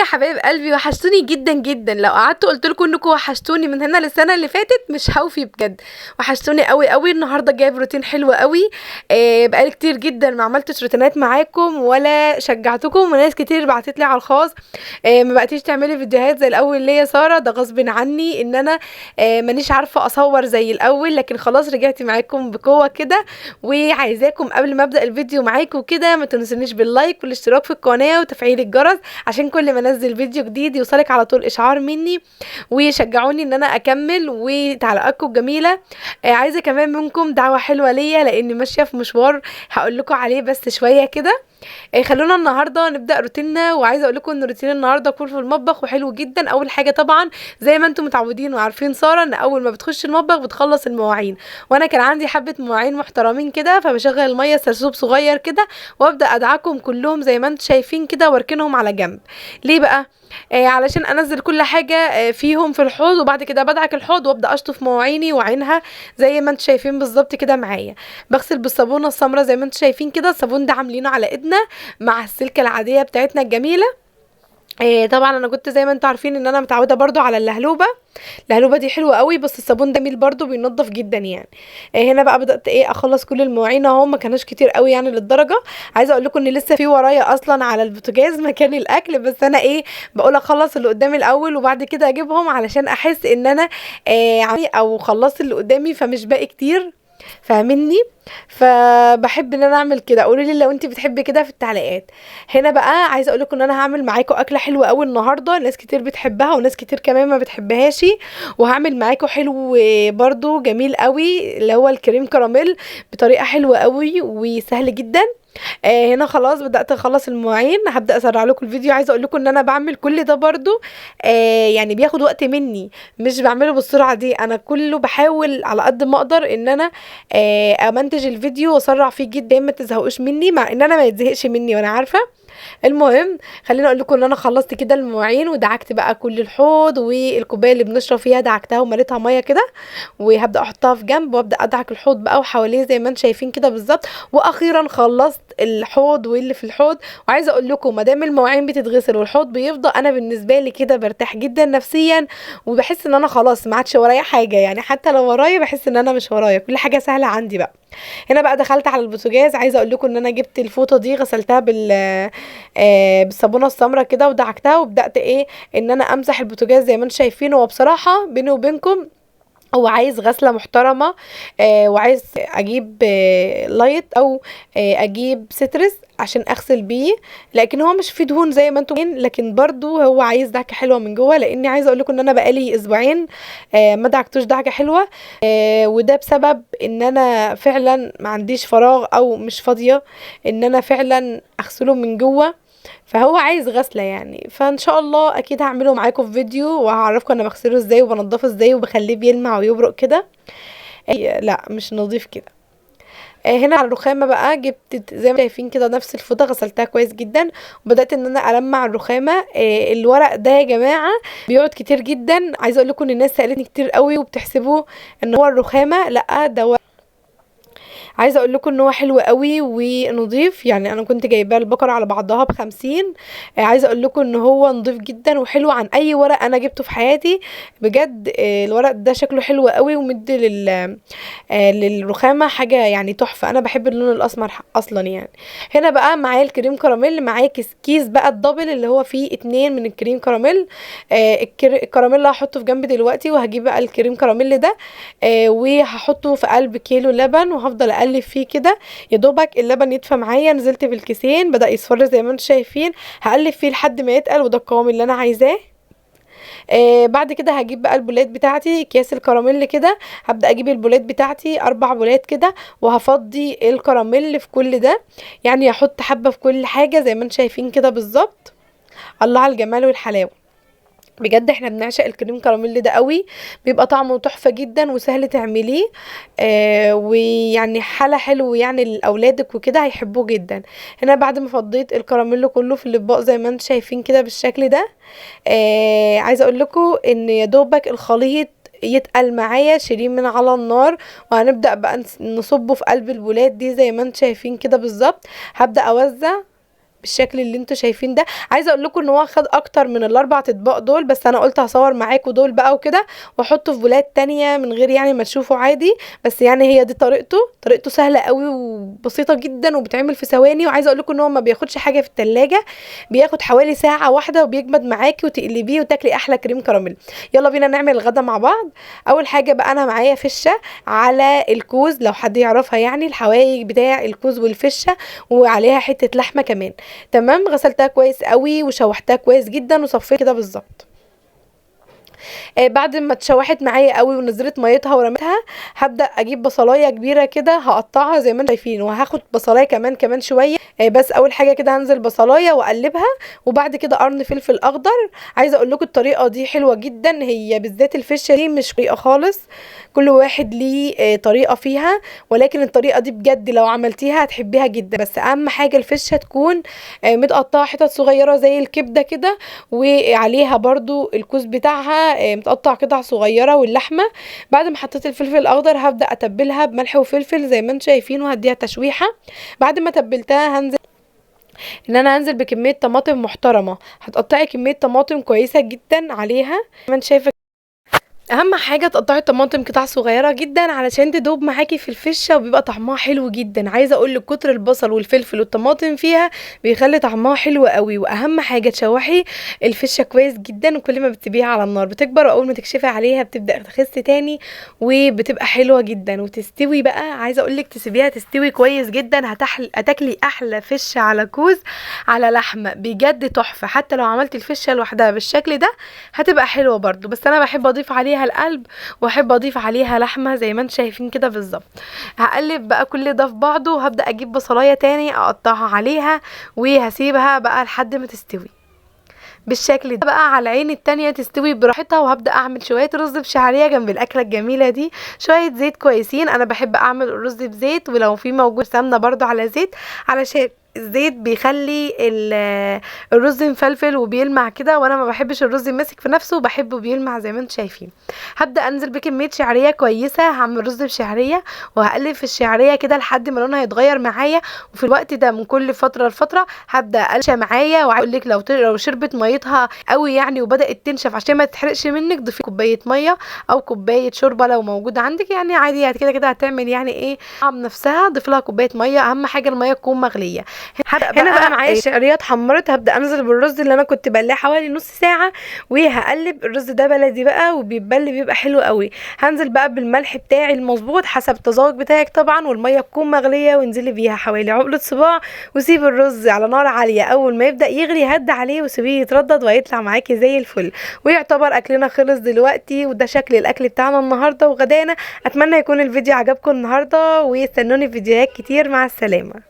ازيكم يا حبايب قلبي؟ وحشتوني جدا جدا. لو قعدت قلت لكم انكم وحشتوني من هنا للسنه اللي فاتت مش هوفي بجد. وحشتوني قوي قوي. النهارده جايب روتين حلو قوي. بقالي كتير جدا ما عملتش روتينات معاكم ولا شجعتكم، وناس كتير بعتت لي على الخاص ما بقتيش تعملي فيديوهات زي الاول. ليه يا ساره؟ ده غصب عني ان انا مانيش عارفه اصور زي الاول، لكن خلاص رجعت معاكم بقوه كده. وعايزاكم قبل ما ابدا الفيديو معاكم كده ما تنسونيش باللايك والاشتراك في القناه وتفعيل الجرس، عشان كل ما انزل فيديو جديد يوصلك على طول اشعار مني، وشجعوني ان انا اكمل. وتعليقاتكم الجميله. عايزه كمان منكم دعوه حلوه ليا لاني ماشيه في مشوار هقول لكم عليه بس شويه كده. خلونا النهارده نبدا روتيننا، وعايزه اقول لكم ان روتين النهارده كله في المطبخ وحلو جدا. اول حاجه طبعا زي ما انتم متعودين وعارفين ساره ان اول ما بتخش المطبخ بتخلص المواعين، وانا كان عندي حبه مواعين محترمين كده، فبشغل الميه سرسوب صغير كده وابدا ادعكم كلهم زي ما انتم شايفين كده واركنهم على جنب. ليه بقى؟ علشان انزل كل حاجه فيهم في الحوض، وبعد كده بدعك الحوض وابدا اشطف مواعيني وعينها زي ما انتم شايفين بالظبط كده معايا. بغسل بالصابونه السمراء زي ما انتم شايفين كده. الصابون ده عاملينه على ايدنا مع السلكه العاديه بتاعتنا الجميله. طبعا انا كنت زي ما انتم عارفين ان انا متعوده برضو على اللهلوبه. اللهلوبه دي حلوه قوي، بس الصابون ده جميل برضو بينضف جدا يعني. هنا بقى بدات اخلص كل المواعين اهو، ما كانوش كتير قوي يعني للدرجه. عايزه اقول لكم ان لسه في ورايا اصلا على البوتاجاز مكان الاكل، بس انا بقول اخلص اللي قدامي الاول وبعد كده اجيبهم علشان احس ان انا او خلصت اللي قدامي فمش باقي كتير. فاهمني؟ فبحب ان انا اعمل كده. قولوا لي لو انت بتحبي كده في التعليقات. هنا بقى عايزه اقول لكم ان انا هعمل معاكم اكله حلوه قوي النهارده، ناس كتير بتحبها وناس كتير كمان ما بتحبهاش. وهعمل معاكم حلو برضو جميل قوي اللي هو الكريم كراميل بطريقه حلوه قوي وسهل جدا. هنا خلاص بدأت اخلص المواعين، هبدأ اسرع لكم الفيديو. عايزه اقول لكم ان انا بعمل كل ده برضو يعني بياخد وقت مني، مش بعمله بالسرعه دي. انا كله بحاول على قد ما اقدر ان انا امنتج الفيديو واسرع فيه جدا ما تزهقوش مني، مع ان انا ما يتزهقش مني وانا عارفه. المهم خليني اقول لكم ان انا خلصت كده المواعين ودعكت بقى كل الحوض، والكوبايه اللي بنشرب فيها دعكتها ومليتها ميه كده، وهبدا احطها في جنب وابدا ادعك الحوض بقى وحواليه زي ما انتم شايفين كده بالظبط. واخيرا خلصت الحوض واللي في الحوض. وعايزه اقول لكم ما دام المواعين بتتغسل والحوض بيفضى، انا بالنسبه لي كده برتاح جدا نفسيا، وبحس ان انا خلاص ما عادش ورايا حاجه. يعني حتى لو ورايا بحس ان انا مش ورايا، كل حاجه سهله عندي بقى. هنا بقى دخلت على البوتاجاز. عايزه اقول لكم ان انا جبت الفوطه دي غسلتها بالصابونه السمراء كده ودعكتها، وبدات ان انا امسح البوتاجاز زي ما انتم شايفين. وبصراحه بيني وبينكم هو عايز غسله محترمه. وعايز اجيب لايت او اجيب سترس عشان اغسل بيه، لكن هو مش فيه دهون زي ما انتم عارفين، لكن برضو هو عايز دعكه حلوه من جوه. لاني عايزه اقول لكم ان انا بقالي اسبوعين ما دعكتوش دعكه حلوه. وده بسبب ان انا فعلا ما عنديش فراغ او مش فاضيه ان انا فعلا اغسله من جوه، فهو عايز غسله يعني. فان شاء الله اكيد هعمله معاكم في فيديو وهعرفكم انا بغسله ازاي وبنضفه ازاي وبخليه بيلمع ويبرق كده. لا مش نظيف كده. هنا على الرخامه بقى جبت زي ما شايفين كده نفس الفوطه غسلتها كويس جدا، وبدات ان انا المع الرخامه. الورق ده يا جماعه بيقعد كتير جدا. عايزه اقول لكم ان الناس سالتني كتير قوي وبتحسبوه ان هو الرخامه، لا ده عايزه اقول لكم ان هو حلو قوي ونضيف. يعني انا كنت جايباه البقره على بعضها ب50. عايزه اقول لكم ان هو نضيف جدا وحلو عن اي ورق انا جبته في حياتي بجد. الورق ده شكله حلو قوي ومدي للرخامه حاجه يعني تحفه. انا بحب اللون الاسمر اصلا يعني. هنا بقى معايا الكريم كراميل، معايا كيس بقى الدبل اللي هو فيه 2 من الكريم كراميل. الكراميل اللي هحطه في جنب دلوقتي، وهجيب بقى الكريم كراميل ده وهحطه في قلب كيلو لبن وهفضل اقلب فيه كده. يا دوبك اللبن يدفى معايا نزلت بالكيسين بدأ يصفر زي ما انتم شايفين، هقلب فيه لحد ما يتقل وده القوام اللي انا عايزاه. بعد كده هجيب بقى البولات بتاعتي اكياس الكراميل كده. هبدأ اجيب البولات بتاعتي 4 بولات كده، وهفضي الكراميل في كل ده. يعني هحط حبة في كل حاجة زي ما انتم شايفين كده بالظبط. الله على الجمال والحلاوة. بجد احنا بنعشق الكريم كراميل ده قوي، بيبقى طعمه تحفة جدا وسهل تعمليه. ويعني حالة حلو يعني لاولادك وكده هيحبوه جدا. هنا بعد ما فضيت الكراميل كله في الاطباق زي ما انتم شايفين كده بالشكل ده. عايزه اقول لكم ان يا دوبك الخليط يتقل معايا شيليه من على النار، وهنبدأ بقى نصبه في قلب البولات دي زي ما انتم شايفين كده بالظبط. هبدأ اوزع بالشكل اللي انتوا شايفين ده. عايزه اقول لكم ان هو خد اكتر من الاربع اطباق دول، بس انا قلت هصور معاكم دول بقى وكده واحطه في بولات تانية من غير يعني ما تشوفوا عادي. بس يعني هي دي طريقته سهله قوي وبسيطه جدا وبتعمل في ثواني. وعايزه اقول لكم ان هو ما بياخدش حاجه في التلاجة، بياخد حوالي ساعه واحده وبيجمد معاكي وتقلبيه وتاكلي احلى كريم كراميل. يلا بينا نعمل الغدا مع بعض. اول حاجه بقى انا معايا فشه على الكوز، لو حد يعرفها يعني الحوايج بتاع الكوز والفشه، وعليها حته لحمه كمان. تمام، غسلتها كويس قوي وشوحتها كويس جدا وصفيت كده بالظبط. بعد ما اتشوحت معايا قوي ونزلت ميتها ورميتها، هبدا اجيب بصلايه كبيره كده هقطعها زي ما انتم شايفين، وهاخد بصلايه كمان شويه. بس اول حاجه كده هنزل بصلايه واقلبها، وبعد كده قرن فلفل اخضر. عايزه اقول لكم الطريقه دي حلوه جدا، هي بالذات الفشه دي مش طريقه خالص، كل واحد ليه طريقه فيها، ولكن الطريقه دي بجد لو عملتيها هتحبيها جدا. بس اهم حاجه الفشه تكون متقطعه حتت صغيره زي الكبده كده، وعليها برضو الكوز بتاعها متقطع قطع صغيره واللحمه. بعد ما حطيت الفلفل الاخضر هبدا اتبلها بملح وفلفل زي ما انتم شايفين، وهديها تشويحه. بعد ما تبلتها هنزل بكميه طماطم محترمه، هتقطعي كميه طماطم كويسه جدا عليها زي ما انت شايفه. اهم حاجه تقطعي الطماطم قطع صغيره جدا علشان تدوب معاكي في الفشه وبيبقى طعمها حلو جدا. عايزه اقول لك كتر البصل والفلفل والطماطم فيها بيخلي طعمها حلو قوي. واهم حاجه تشوحي الفشه كويس جدا، وكل ما بتسيبيها على النار بتكبر، واول ما تكشفي عليها بتبدا تخس تاني وبتبقى حلوه جدا وتستوي بقى. عايزه اقول لك تسيبيها تستوي كويس جدا، هتاكلي احلى فشه على كوز على لحمه بجد تحفه. حتى لو عملتي الفشه لوحدها بالشكل ده هتبقى حلوه برضو، بس انا بحب اضيف عليها القلب واحب اضيف عليها لحمه زي ما انتم شايفين كده بالظبط. هقلب بقى كل ده في بعضه، وهبدا اجيب بصلايه تاني اقطعها عليها وهسيبها بقى لحد ما تستوي بالشكل ده بقى على العين التانية تستوي براحتها. وهبدأ اعمل شوية رز بشعرية جنب الاكلة الجميلة دي، شوية زيت كويسين. انا بحب اعمل الرز بزيت، ولو في موجود سمنة برضو على زيت، علشان الزيت بيخلي الرز مفلفل وبيلمع كده، وانا ما بحبش الرز يمسك في نفسه، بحبه بيلمع زي ما انتم شايفين. هبدا انزل بكميه شعريه كويسه، هعمل رز بشعريه وهقلب في الشعريه كده لحد ما لونها يتغير معايا. وفي الوقت ده من كل فتره لفتره هبدا قلشه معايا. وعايز لك لو شربت ميتها قوي يعني وبدات تنشف عشان ما تتحرقش منك، ضيفي كوبايه ميه او كوبايه شوربه لو موجوده عندك، يعني عادي كده كده هتعمل يعني ايه طعم نفسها. ضيف لها كوبايه ميه، اهم حاجه الميه تكون مغليه. هنا بقى معايا الشعريه اتحمرت، هبدا انزل بالرز اللي انا كنت بقليه حوالي نص ساعه، وهقلب. الرز ده بلدي بقى بيبقى حلو قوي. هنزل بقى بالملح بتاعي المظبوط حسب التذوق بتاعك طبعا، والميه تكون مغليه، وانزلي بيها حوالي عقله صباع، وسيب الرز على نار عاليه. اول ما يبدا يغلي هد عليه وسيبيه يتردد وهيطلع معاكي زي الفل. ويعتبر اكلنا خلص دلوقتي، وده شكل الاكل بتاعنا النهارده وغدانا. اتمنى يكون الفيديو عجبكم النهارده، ويستنوني في فيديوهات كتير. مع السلامه.